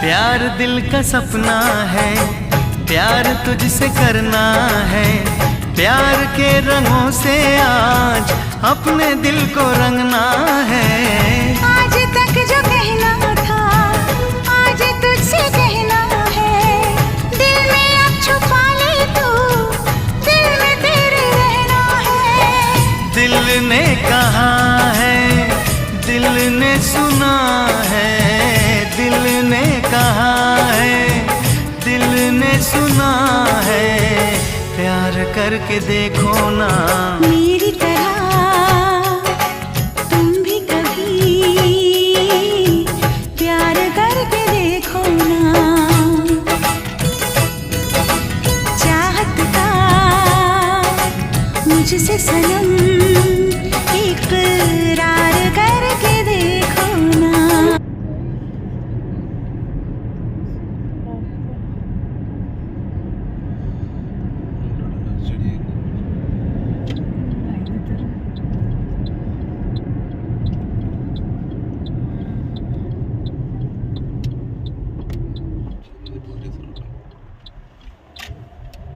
प्यार दिल का सपना है, प्यार तुझसे करना है। प्यार के रंगों से आज अपने दिल को रंगना है। आज तक जो कहना था आज तुझसे कहना है। दिल में अब छुपा ले तू, दिल में तेरे रहना है। दिल ने कहा है, दिल ने सुना है। दिल ने कहा है, दिल ने सुना है। प्यार करके देखो ना।